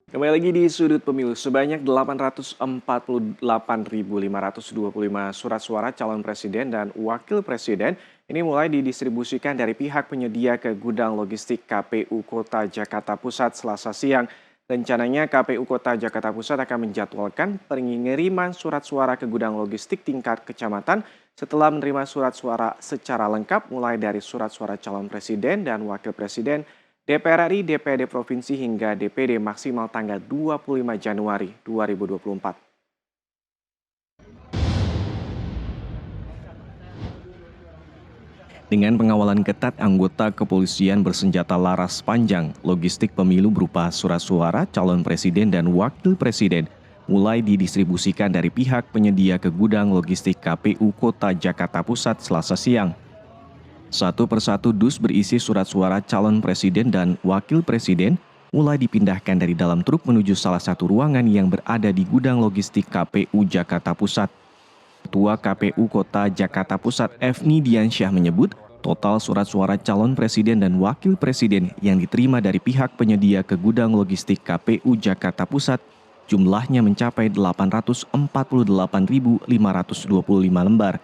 Kembali lagi di Sudut Pemilu, sebanyak 848.525 surat suara calon presiden dan wakil presiden ini mulai didistribusikan dari pihak penyedia ke gudang logistik KPU Kota Jakarta Pusat Selasa siang. Rencananya KPU Kota Jakarta Pusat akan menjadwalkan pengiriman surat suara ke gudang logistik tingkat kecamatan setelah menerima surat suara secara lengkap mulai dari surat suara calon presiden dan wakil presiden, DPR RI, DPRD Provinsi hingga DPD maksimal tanggal 25 Januari 2024. Dengan pengawalan ketat anggota kepolisian bersenjata laras panjang, logistik pemilu berupa surat suara calon presiden dan wakil presiden mulai didistribusikan dari pihak penyedia ke gudang logistik KPU Kota Jakarta Pusat Selasa siang. Satu persatu dus berisi surat suara calon presiden dan wakil presiden mulai dipindahkan dari dalam truk menuju salah satu ruangan yang berada di gudang logistik KPU Jakarta Pusat. Ketua KPU Kota Jakarta Pusat Efni Diansyah menyebut total surat suara calon presiden dan wakil presiden yang diterima dari pihak penyedia ke gudang logistik KPU Jakarta Pusat jumlahnya mencapai 848.525 lembar.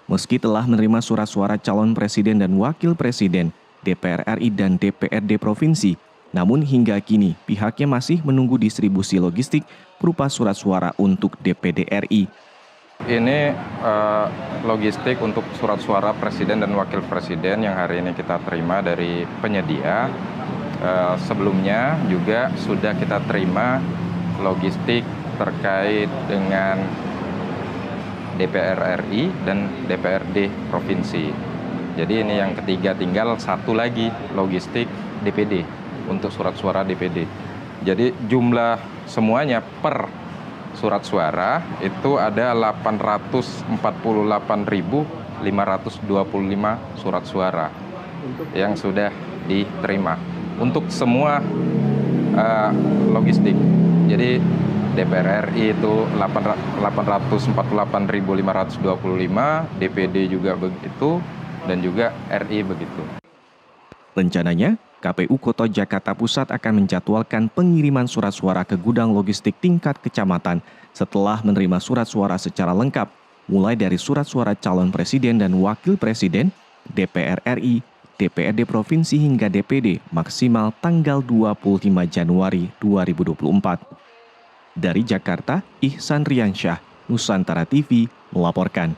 Meski telah menerima surat suara calon presiden dan wakil presiden, DPR RI dan DPRD Provinsi, namun hingga kini pihaknya masih menunggu distribusi logistik berupa surat suara untuk DPD RI. Ini logistik untuk surat suara presiden dan wakil presiden yang hari ini kita terima dari penyedia. Sebelumnya juga sudah kita terima logistik terkait dengan DPR RI dan DPRD Provinsi. Jadi ini yang ketiga, tinggal satu lagi logistik DPD untuk surat suara DPD. Jadi jumlah semuanya per surat suara itu ada 848.525 surat suara yang sudah diterima untuk semua logistik. Jadi DPR RI itu 848.525, DPD juga begitu, dan juga RI begitu. Rencananya, KPU Kota Jakarta Pusat akan menjadwalkan pengiriman surat suara ke gudang logistik tingkat kecamatan setelah menerima surat suara secara lengkap, mulai dari surat suara calon presiden dan wakil presiden, DPR RI, DPRD Provinsi hingga DPD maksimal tanggal 25 Januari 2024. Dari Jakarta, Ihsan Riansyah, Nusantara TV melaporkan.